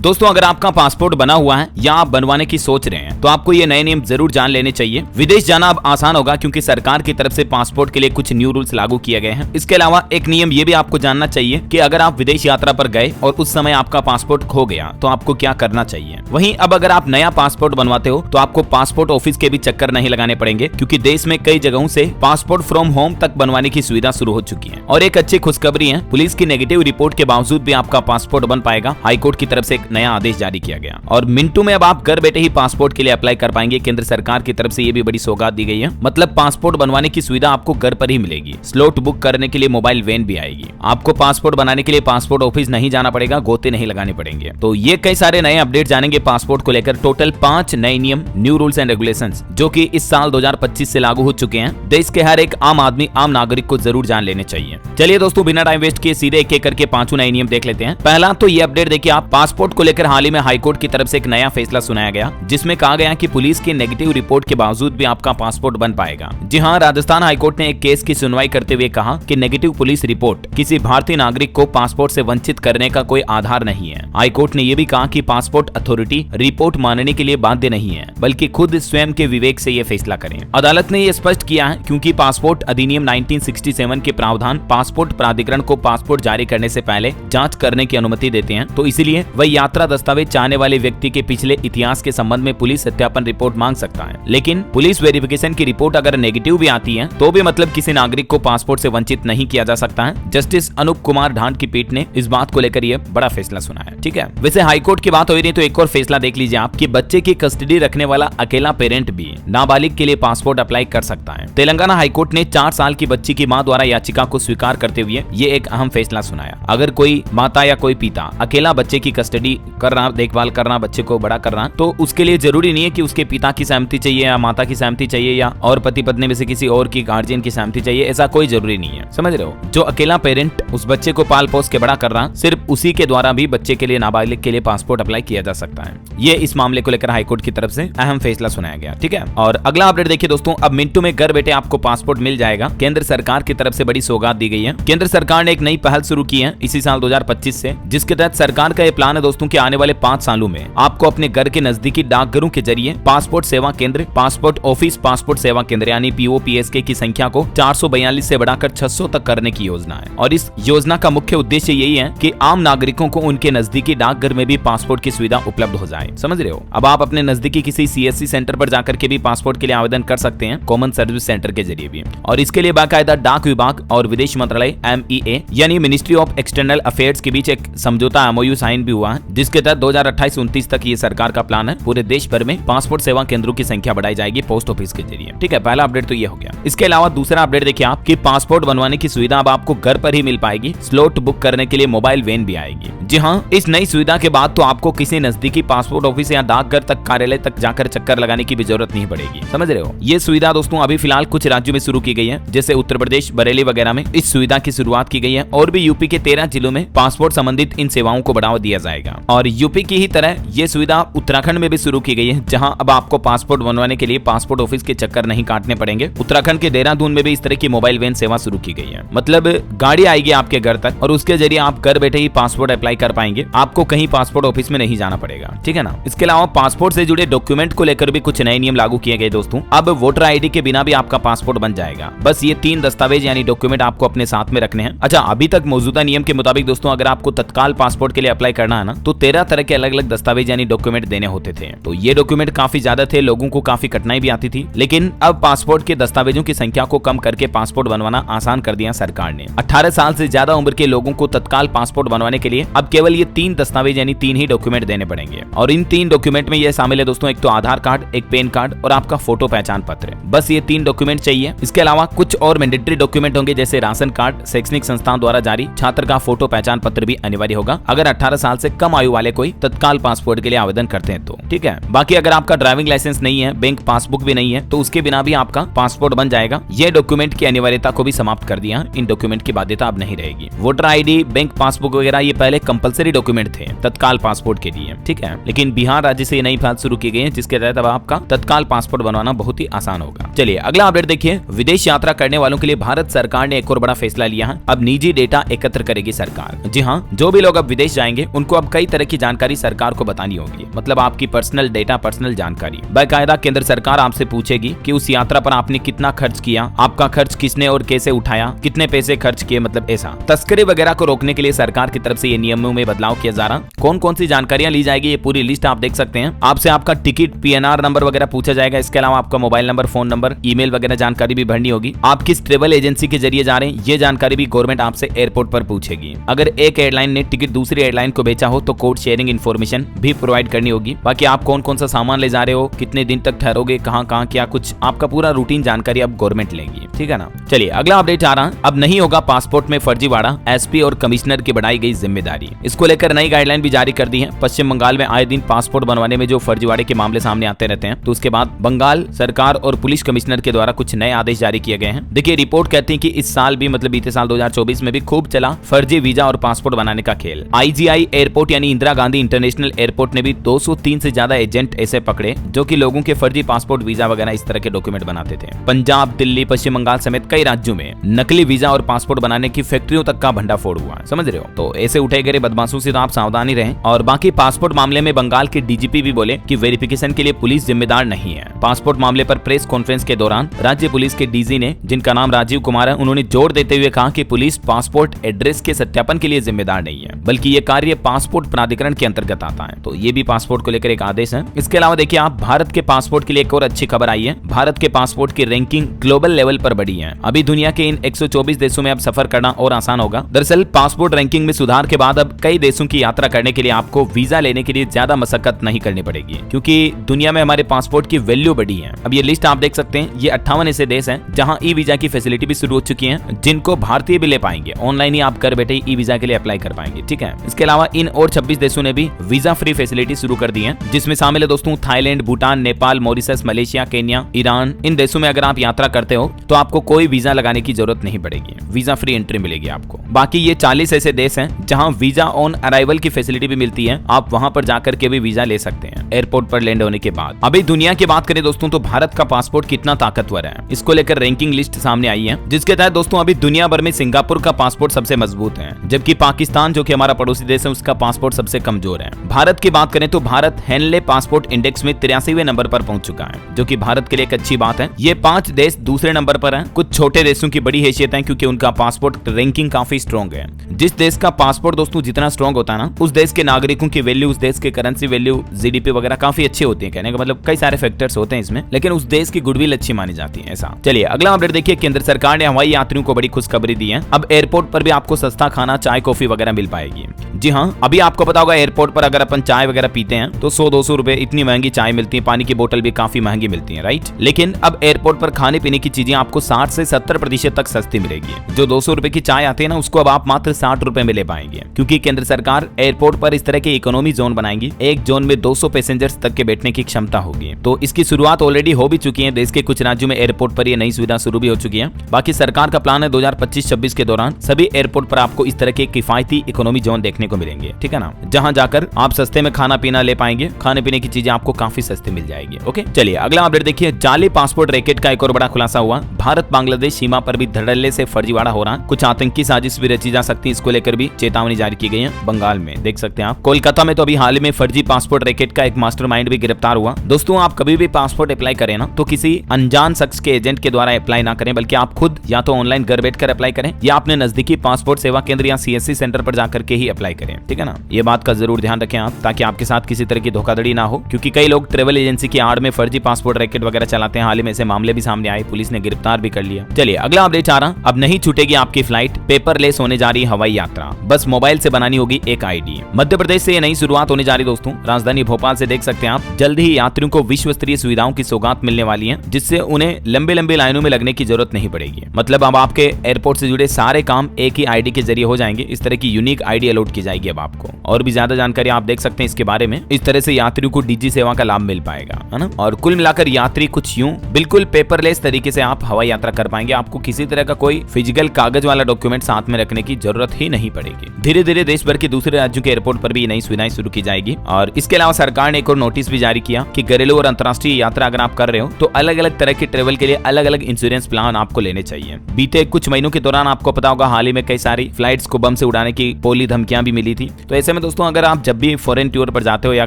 दोस्तों अगर आपका पासपोर्ट बना हुआ है या आप बनवाने की सोच रहे हैं तो आपको ये नए नियम जरूर जान लेने चाहिए। विदेश जाना अब आसान होगा क्योंकि सरकार की तरफ से पासपोर्ट के लिए कुछ न्यू रूल्स लागू किए गए हैं। इसके अलावा एक नियम ये भी आपको जानना चाहिए कि अगर आप विदेश यात्रा पर गए और उस समय आपका पासपोर्ट खो गया तो आपको क्या करना चाहिए। वहीं अब अगर आप नया पासपोर्ट बनवाते हो तो आपको पासपोर्ट ऑफिस के भी चक्कर नहीं लगाने पड़ेंगे क्योंकि देश में कई जगहों से पासपोर्ट फ्रॉम होम तक बनवाने की सुविधा शुरू हो चुकी है। और एक अच्छी खुशखबरी है, पुलिस की नेगेटिव रिपोर्ट के बावजूद भी आपका पासपोर्ट बन पाएगा। हाईकोर्ट की तरफ से एक नया आदेश जारी किया गया और मिनटों में अब आप घर बैठे ही पासपोर्ट के लिए अप्लाई कर पाएंगे। केंद्र सरकार की तरफ से ये भी बड़ी सौगात दी गई है, मतलब पासपोर्ट बनवाने की सुविधा आपको घर पर ही मिलेगी। स्लॉट बुक करने के लिए मोबाइल वैन भी आएगी। आपको पासपोर्ट बनाने के लिए पासपोर्ट ऑफिस नहीं जाना पड़ेगा, गोते नहीं लगाने पड़ेंगे। तो ये कई सारे नए अपडेट जानेंगे पासपोर्ट को लेकर। टोटल 5 नए नियम, न्यू रूल्स एंड रेगुलेशंस जो कि इस साल 2025 से लागू हो चुके हैं। देश के हर एक आम आदमी, आम नागरिक को जरूर जान लेने चाहिए। चलिए दोस्तों बिना टाइम वेस्ट किए सीधे एक एक करके 5 नए नियम देख लेते हैं। पहला तो ये अपडेट देखिए आप, पासपोर्ट को लेकर हाल ही में हाईकोर्ट की तरफ से एक नया फैसला सुनाया गया जिसमें कहा गया कि पुलिस की नेगेटिव रिपोर्ट के बावजूद भी आपका पासपोर्ट बन पाएगा। जी हां, राजस्थान हाईकोर्ट ने एक केस की सुनवाई करते हुए कहा कि नेगेटिव पुलिस रिपोर्ट किसी भारतीय नागरिक को पासपोर्ट से वंचित करने का कोई आधार नहीं है। हाईकोर्ट ने यह भी कहा कि पासपोर्ट अथॉरिटी रिपोर्ट मानने के लिए बाध्य नहीं है, बल्कि खुद स्वयं के विवेक से यह फैसला करें। अदालत ने यह स्पष्ट किया है क्योंकि पासपोर्ट अधिनियम 1967 के प्रावधान पासपोर्ट प्राधिकरण को पासपोर्ट जारी करने से पहले जांच करने की अनुमति देते हैं, तो इसलिए वह यात्रा दस्तावेज चाहने वाले व्यक्ति के पिछले इतिहास के संबंध में पुलिस सत्यापन रिपोर्ट मांग सकता है। लेकिन पुलिस वेरिफिकेशन की रिपोर्ट अगर नेगेटिव भी आती है तो भी मतलब किसी नागरिक को पासपोर्ट से वंचित नहीं किया जा सकता है। जस्टिस अनूप कुमार ढांड की पीठ ने इस बात को लेकर यह बड़ा फैसला सुना है। ठीक है, वैसे हाईकोर्ट की बात हो रही है तो एक और फैसला देख लीजिए आप कि बच्चे की कस्टडी रखने वाला अकेला पेरेंट भी नाबालिग के लिए पासपोर्ट अप्लाई कर सकता है। तेलंगाना हाईकोर्ट ने 4 साल की बच्ची की मां द्वारा याचिका को स्वीकार करते हुए ये एक अहम फैसला सुनाया। अगर कोई माता या कोई पिता अकेला बच्चे की कस्टडी कर रहा, देखभाल करना, बच्चे को बड़ा करना, तो उसके लिए जरूरी नहीं है कि उसके पिता की सहमति चाहिए या माता की सहमति चाहिए या और पति पत्नी में से किसी और की गार्जियन की सहमति चाहिए, ऐसा कोई जरूरी नहीं है। समझ रहे हो? जो अकेला पेरेंट उस बच्चे को पाल पोस के बड़ा कर रहा, सिर्फ उसी के द्वारा भी बच्चे के लिए, नाबालिग के लिए पासपोर्ट अप्लाई किया जा सकता है। ये इस मामले को लेकर हाईकोर्ट की तरफ से अहम फैसला सुनाया गया। ठीक है, और अगला अपडेट देखिए दोस्तों, अब मिनटों में घर बैठे आपको पासपोर्ट मिल जाएगा। केंद्र सरकार की तरफ से बड़ी सौगात दी गई है। केंद्र सरकार ने एक नई पहल शुरू की है इसी साल 2025 से, जिसके तहत सरकार का यह प्लान है दोस्तों कि आने वाले 5 सालों में आपको अपने घर के नजदीकी डाकघरों के जरिए पासपोर्ट सेवा केंद्र, पासपोर्ट ऑफिस, पासपोर्ट सेवा केंद्र यानी POPSK की संख्या को 442 से बढ़ाकर 600 तक करने की योजना है। और इस योजना का मुख्य उद्देश्य यही है कि आम नागरिकों को उनके नजदीकी डाकघर में भी पासपोर्ट की सुविधा उपलब्ध हो जाए। समझ रहे हो? अब आप अपने नजदीकी किसी CSC सेंटर पर जाकर के भी पासपोर्ट के लिए आवेदन कर सकते हैं, कॉमन सर्विस सेंटर के जरिए भी। और इसके लिए बाकायदा डाक विभाग और विदेश मंत्रालय MEA यानी मिनिस्ट्री ऑफ एक्सटर्नल अफेयर्स के बीच एक समझौता MOU साइन भी हुआ है, जिसके तहत 2028-29 तक ये सरकार का प्लान है। पूरे देश भर में पासपोर्ट सेवा केंद्रों की संख्या बढ़ाई जाएगी पोस्ट ऑफिस के जरिए। ठीक है, पहला अपडेट तो ये हो गया। इसके अलावा दूसरा अपडेट देखिए आप कि पासपोर्ट बनवाने की सुविधा अब आपको घर पर ही मिल पाएगी। स्लॉट बुक करने के लिए मोबाइल वैन भी आएगी। जी हाँ, इस नई सुविधा के बाद तो आपको किसी नजदीकी पासपोर्ट ऑफिस या डाकघर तक, कार्यालय तक जाकर चक्कर लगाने की भी जरूरत नहीं पड़ेगी। समझ रहे हो? ये सुविधा दोस्तों अभी फिलहाल कुछ राज्यों में शुरू की गई है, जैसे उत्तर प्रदेश, बरेली वगैरह में इस सुविधा की शुरुआत की गई है। और भी यूपी के 13 जिलों में पासपोर्ट संबंधित इन सेवाओं को बढ़ावा दिया जाएगा। और यूपी की ही तरह ये सुविधा उत्तराखंड में भी शुरू की गई है, जहां अब आपको पासपोर्ट बनवाने के लिए पासपोर्ट ऑफिस के चक्कर नहीं काटने पड़ेंगे। उत्तराखंड के देहरादून में भी इस तरह की मोबाइल वैन सेवा शुरू की गई है। मतलब गाड़ी आएगी आपके घर तक और उसके जरिए आप घर बैठे ही पासपोर्ट अप्लाई कर पाएंगे। आपको कहीं पासपोर्ट ऑफिस में नहीं जाना पड़ेगा। ठीक है ना? इसके अलावा पासपोर्ट से जुड़े डॉक्यूमेंट को लेकर भी कुछ नए नियम लागू किए गए दोस्तों। अब वोटर ID के बिना भी आपका पासपोर्ट बन जाएगा। बस ये 3 दस्तावेज यानी डॉक्यूमेंट आपको अपने साथ में रखने हैं। अच्छा, अभी तक मौजूदा नियम के मुताबिक दोस्तों अगर आपको तत्काल पासपोर्ट के लिए अप्लाई करना है ना, तो 13 तरह के अलग अलग दस्तावेज यानी डॉक्यूमेंट देने होते थे। तो ये डॉक्यूमेंट काफी ज्यादा थे, लोगों को काफी कठिनाई भी आती थी। लेकिन अब पासपोर्ट के दस्तावेजों की संख्या को कम करके पासपोर्ट बनवाना आसान कर दिया सरकार ने। 18 साल से ज्यादा उम्र के लोगों को तत्काल पासपोर्ट बनवाने के लिए अब केवल ये 3 दस्तावेज यानी 3 ही डॉक्यूमेंट देने पड़ेंगे। और इन 3 डॉक्यूमेंट में ये शामिल है दोस्तों, एक तो आधार कार्ड, एक पैन कार्ड और आपका फोटो पहचान पत्र। बस ये 3 डॉक्यूमेंट चाहिए। इसके अलावा कुछ और मैंडेटरी डॉक्यूमेंट होंगे, जैसे राशन कार्ड, शैक्षणिक संस्थान द्वारा जारी छात्र का फोटो पहचान पत्र भी अनिवार्य होगा अगर 18 साल से कम आयु वाले कोई तत्काल पासपोर्ट के लिए आवेदन करते हैं तो। ठीक है, बाकी अगर आपका ड्राइविंग लाइसेंस नहीं है, बैंक पासबुक भी नहीं है, तो उसके बिना भी आपका पासपोर्ट बन जाएगा। ये डॉक्यूमेंट की अनिवार्यता को भी समाप्त कर दिया। इन डॉक्यूमेंट की बाध्यता अब नहीं रहेगी। वोटर ID, बैंक पासबुक वगैरह ये पहले कंपलसरी डॉक्यूमेंट थे तत्काल पासपोर्ट के लिए। ठीक है, लेकिन बिहार राज्य से ये नई पहल शुरू की गई है, जिसके तहत अब आपका तत्काल पासपोर्ट बनवाना बहुत ही आसान होगा। चलिए अगला अपडेट देखिए, विदेश यात्रा करने वालों के लिए भारत सरकार ने एक और बड़ा फैसला लिया है। अब निजी डेटा एकत्र करेगी सरकार। जी हाँ, जो भी लोग अब विदेश जाएंगे उनको अब कई तरह की जानकारी सरकार को बतानी होगी, मतलब आपकी पर्सनल डेटा, पर्सनल जानकारी। बाकायदा केंद्र सरकार आपसे पूछेगी कि उस यात्रा पर आपने कितना खर्च किया, आपका खर्च किसने और कैसे उठाया, कितने पैसे खर्च किए, मतलब ऐसा। तस्करी वगैरह को रोकने के लिए सरकार की तरफ से ये नियमों में बदलाव किया जा रहा। कौन कौन सी जानकारियां ली जाएगी, ये पूरी लिस्ट आप देख सकते हैं। आपसे आपका टिकट, PNR नंबर वगैरह पूछा जाएगा। इसके अलावा आपका mobile number, phone number, email वगैरह जानकारी भी भरनी होगी। आप किस ट्रेवल एजेंसी के जरिए जा रहे हैं, ये जानकारी भी गवर्नमेंट आपसे एयरपोर्ट पर पूछेगी। अगर एक एयरलाइन ने टिकट दूसरी एयरलाइन को बेचा हो तो कोड शेयरिंग इन्फॉर्मेशन भी प्रोवाइड करनी होगी। बाकी आप कौन कौन सा सामान ले जा रहे हो, कितने दिन तक ठहरोगे, कहां कहां क्या कुछ, आपका पूरा रूटीन जानकारी अब गवर्नमेंट लेगी, ठीक है ना। चलिए अगला अपडेट आ रहा। अब नहीं होगा पासपोर्ट में फर्जीवाड़ा, SP और कमिश्नर की बढ़ाई गई जिम्मेदारी। इसको लेकर नई गाइडलाइन भी जारी कर दी है। पश्चिम बंगाल में आए दिन पासपोर्ट बनवाने में जो फर्जीवाड़े के मामले सामने आते रहते हैं, तो उसके बाद बंगाल सरकार और पुलिस कमिश्नर के द्वारा कुछ नए आदेश जारी किए गए हैं। देखिए रिपोर्ट कहती है कि इस साल भी, मतलब बीते साल 2024 में भी खूब चला फर्जी वीजा और पासपोर्ट बनाने का खेल। IGI एयरपोर्ट यानी इंदिरा गांधी इंटरनेशनल एयरपोर्ट ने भी 203 से ज्यादा एजेंट ऐसे पकड़े जो कि लोगों के फर्जी पासपोर्ट, वीजा वगैरह इस तरह के डॉक्यूमेंट बनाते थे। पंजाब, दिल्ली, पश्चिम बंगाल समेत कई राज्यों में नकली वीजा और पासपोर्ट बनाने की फैक्ट्रियों तक का भंडाफोड़ हुआ, समझ रहे हो। तो ऐसे उठे गए बदमाशों से तो आप सावधानी रहें। और बाकी पासपोर्ट मामले में बंगाल के DGP भी बोले कि वेरिफिकेशन के लिए पुलिस जिम्मेदार नहीं है। पासपोर्ट मामले पर प्रेस कॉन्फ्रेंस के दौरान राज्य पुलिस के DG ने, जिनका नाम राजीव कुमार है, उन्होंने जोर देते हुए कहा कि पुलिस पासपोर्ट एड्रेस के सत्यापन के लिए जिम्मेदार नहीं है, बल्कि ये कार्य पासपोर्ट प्राधिकरण के अंतर्गत आता है। तो ये भी पासपोर्ट को लेकर एक आदेश है। इसके अलावा देखिए आप, भारत के पासपोर्ट के लिए एक और अच्छी खबर आई है। भारत के पासपोर्ट की रैंकिंग ग्लोबल लेवल पर बढ़ी है। अभी दुनिया के इन 124 देशों में अब सफर करना और आसान होगा। दरअसल पासपोर्ट रैंकिंग में सुधार के बाद अब कई देशों की यात्रा करने के लिए आपको वीजा लेने के लिए ज्यादा मशक्कत नहीं करनी पड़ेगी, क्योंकि दुनिया में हमारे पासपोर्ट की वैल्यू बढ़ी है। अब ये लिस्ट आप देख सकते हैं। ये 58 ऐसे देश हैं जहां ई वीजा की फैसिलिटी भी शुरू हो चुकी है, जिनको भारतीय भी ले पाएंगे। ऑनलाइन ही आप घर बैठे ई वीजा के लिए अप्लाई कर पाएंगे, ठीक है। इसके अलावा इन और 26 देशों ने भी वीजा फ्री फैसिलिटी शुरू कर दी है, जिसमें शामिल है दोस्तों Thailand, Bhutan, Nepal, Mauritius, Malaysia, Kenya, Iran. इन देशों में अगर आप यात्रा करते हो तो आपको कोई वीजा लगाने की जरूरत नहीं पड़ेगी, वीजा फ्री एंट्री मिलेगी आपको। बाकी ये 40 ऐसे देश हैं जहां वीजा ऑन अराइवल की फैसिलिटी भी मिलती है। आप वहां पर जाकर के भी वीजा ले सकते हैं एयरपोर्ट पर लैंड होने के बाद। अभी दुनिया की बात करें दोस्तों तो भारत का पासपोर्ट कितना ताकतवर है, इसको लेकर रैंकिंग लिस्ट सामने आई है, जिसके तहत दोस्तों अभी दुनिया भर में सिंगापुर का पासपोर्ट सबसे मजबूत है, जबकि पाकिस्तान जो कि हमारा पड़ोसी देश है उसका पासपोर्ट सबसे कमजोर है। भारत की बात करें तो भारत हेनले पासपोर्ट इंडेक्स में 83वें नंबर पर पहुंच चुका है, जो कि भारत के लिए एक अच्छी बात है। ये 5 देश दूसरे नंबर पर हैं। कुछ छोटे देशों की बड़ी हैसियत है क्योंकि उनका पासपोर्ट रैंकिंग काफी स्ट्रॉन्ग है। जिस देश का पासपोर्ट दोस्तों जितना स्ट्रॉन्ग होता है ना, उस देश के नागरिकों की वैल्यू, उस देश के करेंसी वैल्यू, GDP वगैरह काफी अच्छी होती है। कहने का मतलब कई सारे फैक्टर्स होते हैं इसमें, लेकिन उस देश की गुडविल अच्छी मानी जाती है, ऐसा। चलिए अगला अपडेट देखिए। केंद्र सरकार ने हवाई यात्रियों को बड़ी खुशखबरी दी है। अब एयरपोर्ट पर भी आपको सस्ता खाना, चाय, कॉफी वगैरह मिल पाएगी। जी हाँ, अभी आपको पता होगा एयरपोर्ट पर अगर अपन चाय वगैरह पीते हैं तो 100-200 रुपए इतनी महंगी चाय मिलती है। पानी की बोतल भी काफी महंगी मिलती है, राइट। लेकिन अब एयरपोर्ट पर खाने पीने की चीजें आपको 60 से 70% तक सस्ती मिलेगी। जो 200 रुपए की चाय आती है ना, उसको अब आप मात्र 60 रुपए में ले पाएंगे, क्योंकि केंद्र सरकार एयरपोर्ट पर इस तरह के इकोनॉमी जोन बनाएंगी। एक जोन में 200 पैसेंजर्स तक के बैठने की क्षमता होगी। तो इसकी शुरुआत ऑलरेडी हो भी चुकी है। देश के कुछ राज्यों में एयरपोर्ट पर ये नई सुविधा शुरू भी हो चुकी है। बाकी सरकार का प्लान है 2025-26 के दौरान सभी एयरपोर्ट पर आपको इस तरह के किफायती इकोनॉमी जोन देखने को मिलेंगे, ठीक है ना, जहां जाकर आप सस्ते में खाना पीना ले पाएंगे। खाने पीने की चीजें आपको काफी सस्ती मिल जाएगी। ओके, चलिए अगला अपडेट देखिए। जाली पासपोर्ट रैकेट का एक और बड़ा खुलासा हुआ। भारत बांग्लादेश सीमा पर भी धड़ल्ले से फर्जीवाड़ा हो रहा है। कुछ आतंकी साजिश भी रची जा सकती है, इसको लेकर भी चेतावनी जारी की गई है। बंगाल में देख सकते हैं आप। कोलकाता में तो अभी हाल में फर्जी पासपोर्ट रैकेट का एक मास्टरमाइंड भी गिरफ्तार हुआ। दोस्तों आप कभी भी पासपोर्ट अप्लाई करें ना, तो किसी अनजान शख्स के एजेंट के द्वारा अप्लाई ना करें, बल्कि आप खुद या तो ऑनलाइन घर बैठकर अप्लाई करें या अपने नजदीकी पासपोर्ट सेवा केंद्र या CSC सेंटर पर जाकर के ही अप्लाई करें, ठीक है ना। ये बात का जरूर ध्यान रखें आप, ताकि आपके साथ किसी तरह की धोखाधड़ी ना हो, क्योंकि कई लोग ट्रेवल एजेंसी की आड़ में फर्जी पासपोर्ट रैकेट वगैरह चलाते हैं। हाल ही में ऐसे मामले भी सामने आए, पुलिस ने गिरफ्तार भी कर लिया। चलिए अगला अपडेट आ रहा। अब नहीं छूटेगी आपकी फ्लाइट, पेपरलेस होने जा रही हवाई यात्रा। बस मोबाइल से बनानी होगी एक ID। मध्य प्रदेश से ये नई शुरुआत होने जा रही दोस्तों। राजधानी भोपाल से देख सकते हैं आप, जल्द ही यात्रियों को विश्व स्तरीय सुविधाओं की सौगात मिलने वाली है, जिससे उन्हें लंबे लंबे लाइनों में लगने की जरूरत नहीं पड़ेगी। मतलब अब आपके एयरपोर्ट से जुड़े सारे काम एक ही ID के जरिए हो जाएंगे। इस तरह की यूनिक ID अलॉट की जाएगी अब आपको। और भी ज्यादा जानकारी आप देख सकते हैं इसके बारे में। इस तरह से यात्रियों को DG सेवा का लाभ मिल पाएगा, है ना। और कुल मिलाकर यात्री कुछ यूं बिल्कुल पेपरलेस तरीके से आप हवाई यात्रा कर पाएंगे। आपको किसी तरह का कोई फिजिकल कागज वाला डॉक्यूमेंट साथ में रखने की जरूरत ही नहीं पड़ेगी। धीरे धीरे देश भर के दूसरे राज्यों के एयरपोर्ट पर भी नई सुविधाएं शुरू की जाएगी। और इसके अलावा सरकार ने एक और नोटिस भी जारी किया कि घरेलू और अंतर्राष्ट्रीय यात्रा अगर आप कर रहे हो तो अलग अलग तरह के ट्रेवल के लिए अलग अलग इंश्योरेंस प्लान आपको लेने चाहिए। बीते कुछ महीनों के दौरान आपको पता होगा हाल ही में कई सारी फ्लाइट्स को बम से उड़ाने की पोली धमकियां भी भी मिली थी। तो ऐसे में दोस्तों अगर आप जब भी फॉरेन टूर पर जाते हो या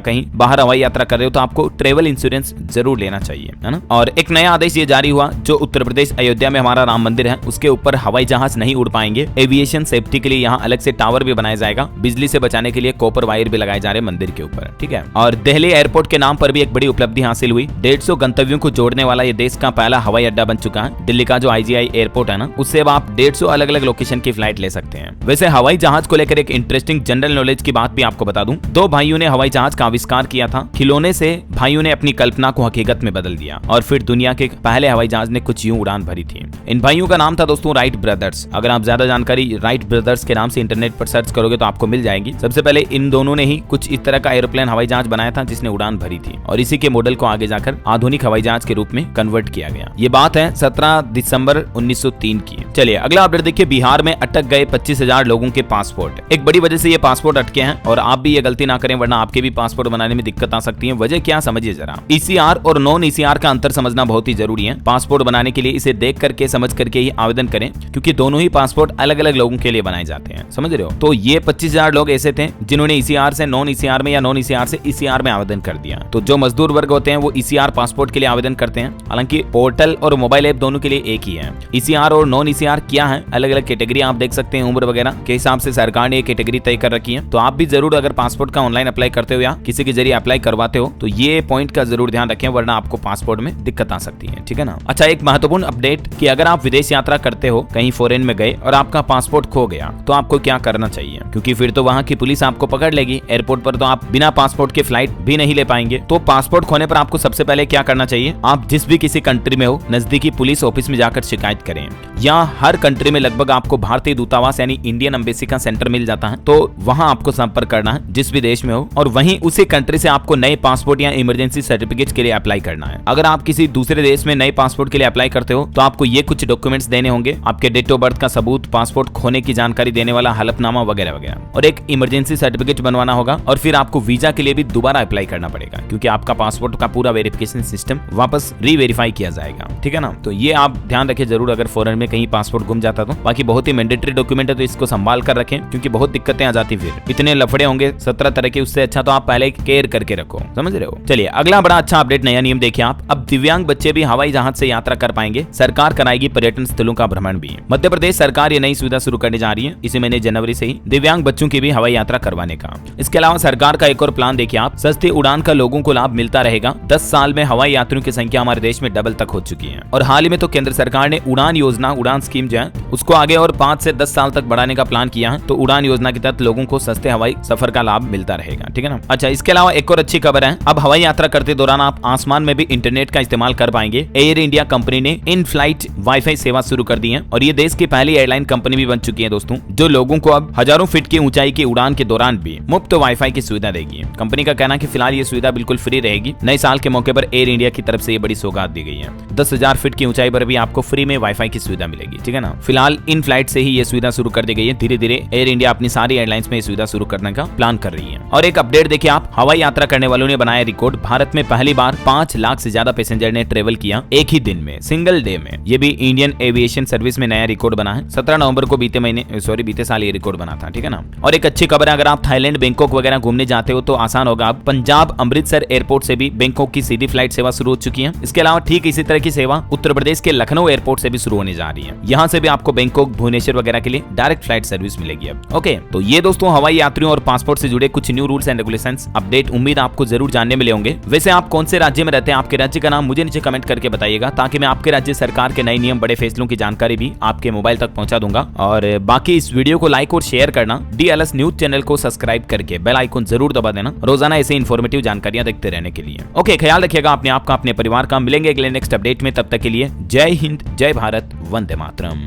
कहीं बाहर हवाई यात्रा कर रहे हो तो आपको ट्रेवल इंश्योरेंस जरूर लेना चाहिए, है ना। और एक नया आदेश ये जारी हुआ, जो उत्तर प्रदेश अयोध्या में हमारा राम मंदिर है उसके ऊपर हवाई जहाज नहीं उड़ पाएंगे। एविएशन सेफ्टी के लिए यहाँ अलग से टावर भी बनाया जाएगा, बिजली से बचाने के लिए कॉपर वायर भी लगाए जा रहे मंदिर के ऊपर, ठीक है। और दिल्ली एयरपोर्ट के नाम पर भी एक बड़ी उपलब्धि हासिल हुई। 150 गंतव्यों को जोड़ने वाला ये देश का पहला हवाई अड्डा बन चुका है। दिल्ली का जो IGI एयरपोर्ट है ना, उससे अब आप 150 अलग अलग लोकेशन की फ्लाइट ले सकते हैं। वैसे हवाई जहाज को लेकर एक इंटरेस्टिंग जनरल नॉलेज की बात भी आपको बता दूं। दो भाइयों ने हवाई जहाज का आविष्कार किया था। खिलौने से भाइयों ने अपनी कल्पना को हकीकत में बदल दिया और फिर दुनिया के पहले हवाई जहाज ने कुछ यूं उड़ान भरी थी। इन भाइयों का नाम था दोस्तों राइट ब्रदर्स। अगर आप ज्यादा जानकारी राइट ब्रदर्स के नाम से इंटरनेट पर सर्च करोगे तो आपको मिल जाएगी। सबसे पहले इन दोनों ने ही कुछ इस तरह का एरोप्लेन हवाई जहाज बनाया था जिसने उड़ान भरी थी और इसी के मॉडल को आगे जाकर आधुनिक हवाई जहाज के रूप में कन्वर्ट किया गया। ये बात है 17 दिसंबर 1903 की। चलिए अगला अपडेट देखिए। बिहार में अटक गए 25,000 लोगों के पासपोर्ट। एक बड़ी वजह से ये पासपोर्ट अटके हैं और आप भी ये गलती ना करें वरना आपके भी पासपोर्ट बनाने में दिक्कत आ सकती है। वजह क्या समझिए जरा। ECR और नॉन ECR का अंतर समझना बहुत ही जरूरी है। पासपोर्ट बनाने के लिए इसे देख करके समझ करके ही आवेदन करें क्योंकि दोनों ही पासपोर्ट अलग अलग लोगों के लिए बनाए जाते हैं, समझ रहे हो। तो ये 25,000 लोग ऐसे थे जिन्होंने ECR से नॉन ECR में या नॉन ECR से ECR में आवेदन कर दिया। तो जो मजदूर वर्ग होते हैं वो ECR पासपोर्ट के लिए आवेदन करते हैं। हालांकि पोर्टल और मोबाइल ऐप दोनों के लिए एक ही है। ECR और नॉन ECR क्या है, अलग अलग कैटेगरी आप देख सकते हैं। उम्र वगैरह के हिसाब से सरकार ने एक कैटेगरी तय कर रखी है। तो आप भी जरूर अगर पासपोर्ट का ऑनलाइन अप्लाई करते हो या किसी के जरिए अप्लाई करवाते हो तो ये पॉइंट का जरूर ध्यान रखें वरना आपको पासपोर्ट में दिक्कत आ सकती है, ठीक है ना। अच्छा, एक महत्वपूर्ण अपडेट कि अगर आप विदेश यात्रा करते हो, कहीं फॉरेन में गए और आपका पासपोर्ट खो गया तो आपको क्या करना चाहिए, क्योंकि फिर तो वहां की पुलिस आपको पकड़ लेगी। एयरपोर्ट पर तो आप बिना पासपोर्ट के फ्लाइट भी नहीं ले पाएंगे। तो पासपोर्ट खोने पर आपको सबसे पहले क्या करना चाहिए, आप जिस भी किसी कंट्री में हो नजदीकी पुलिस ऑफिस में जाकर शिकायत करें। या हर कंट्री में लगभग आपको भारतीय दूतावास यानी इंडियन एम्बेसी का सेंटर मिल जाता है, तो वहां आपको संपर्क करना है जिस भी देश में हो और वहीं उसी कंट्री से आपको नए पासपोर्ट या इमरजेंसी सर्टिफिकेट के लिए अप्लाई करना है। अगर आप किसी दूसरे देश में नए पासपोर्ट के लिए अप्लाई करते हो तो आपको ये कुछ डॉक्यूमेंट्स देने होंगे, आपके डेट ऑफ बर्थ का सबूत, पासपोर्ट खोने की जानकारी देने वाला हलफनामा वगैरह वगैरह, और एक इमरजेंसी सर्टिफिकेट बनवाना होगा। और फिर आपको वीजा के लिए भी दोबारा अप्लाई करना पड़ेगा क्योंकि आपका पासपोर्ट का पूरा वेरिफिकेशन सिस्टम वापस रीवेरीफाई किया जाएगा, ठीक है ना। तो ये आप ध्यान रखें जरूर अगर फॉरेन में कहीं पासपोर्ट गुम जाता तो। बाकी बहुत ही मैंडेटरी डॉक्यूमेंट है तो इसको संभाल कर रखें क्योंकि बहुत दिक्कतें आ जाती फिर इतने लफड़े होंगे 17 तरह के, उससे अच्छा तो आप पहले केयर करके रखो, समझ रहे हो। चलिए अगला बड़ा अच्छा अपडेट, नया नियम देखिए आप। अब दिव्यांग बच्चे भी हवाई जहाज से यात्रा कर पाएंगे। सरकार कराएगी पर्यटन स्थलों का भ्रमण भी। मध्य प्रदेश सरकार ये नई सुविधा शुरू करने जा रही है इसी महीने जनवरी से ही दिव्यांग बच्चों की भी हवाई यात्रा करवाने का। इसके अलावा सरकार का एक और प्लान देखिए आप। सस्ती उड़ान का लोगों को लाभ मिलता रहेगा। 10 साल में हवाई यात्रियों की संख्या हमारे देश में डबल तक हो चुकी है और हाल ही में तो केंद्र सरकार ने उड़ान योजना, उड़ान स्कीम जो है उसको आगे और 5 से 10 साल तक बढ़ाने का प्लान किया है। तो उड़ान योजना के तहत लोगों को सस्ते हवाई सफर का लाभ मिलता रहेगा, ठीक है ना। अच्छा, इसके अलावा एक और अच्छी खबर है। अब हवाई यात्रा करते दौरान आप आसमान में भी इंटरनेट का इस्तेमाल कर पाएंगे। एयर इंडिया कंपनी ने इन फ्लाइट वाईफाई सेवा शुरू कर दी है और ये देश की पहली एयरलाइन कंपनी भी बन चुकी है दोस्तों, जो लोगों को अब हजारों फीट की ऊंचाई की उड़ान के दौरान भी मुफ्त वाईफाई की सुविधा देगी। कंपनी का कहना है कि फिलहाल ये सुविधा बिल्कुल फ्री रहेगी। नए साल के मौके पर एयर इंडिया की तरफ से ये बड़ी सौगात दी गई है। 10,000 फीट की ऊंचाई पर भी आपको फ्री में वाईफाई की सुविधा मिलेगी, ठीक है ना। फिलहाल इन फ्लाइट से ही ये सुविधा शुरू कर दी गई है। धीरे धीरे एयर इंडिया अपनी सारी एयरलाइंस में ये सुविधा शुरू करने का प्लान कर रही है। और एक अपडेट देखिए आप, हवाई यात्रा करने वालों ने बनाया रिकॉर्ड। भारत में पहली बार 5 लाख से ज्यादा पैसेंजर ने ट्रेवल किया एक ही दिन में, सिंगल डे में। ये भी इंडियन एविएशन सर्विस में नया रिकॉर्ड बना है। 17 नवंबर को बीते साल ये रिकॉर्ड बना था, ठीक है ना। और एक अच्छी खबर है, अगर आप थाईलैंड, बैंकॉक वगैरह घूमने जाते हो तो आसान होगा। अब पंजाब अमृतसर एयरपोर्ट से भी बैंकॉक की सीधी फ्लाइट सेवा शुरू हो चुकी है। इसके अलावा ठीक इसी तरह की सेवा उत्तर प्रदेश के लखनऊ एयरपोर्ट से भी शुरू होने जा रही है। यहाँ से भी आपको बैंकॉक, भुवनेश्वर वगैरह के लिए डायरेक्ट फ्लाइट सर्विस मिलेगी अब। ओके, तो ये दोस्तों हवाई यात्रियों और पासपोर्ट से जुड़े कुछ new rules and regulations update उम्मीद आपको जरूर जानने मिले होंगे। वैसे आप कौन से राज्य में रहते हैं, आपके राज्य का नाम मुझे नीचे कमेंट करके बताइएगा ताकि मैं आपके राज्य सरकार के नए नियम, बड़े फैसलों की जानकारी भी आपके मोबाइल तक पहुंचा दूंगा। और बाकी इस वीडियो को लाइक और शेयर करना, DLS न्यूज चैनल को सब्सक्राइब करके बेल आइकन जरूर दबा देना रोजाना ऐसे इन्फॉर्मेटिव जानकारियां देखते रहने के लिए। ओके, ख्याल रखिएगा अपने आप का, अपने परिवार का। मिलेंगे अगले नेक्स्ट अपडेट में, तब तक के लिए जय हिंद, जय भारत, वंदे मातरम।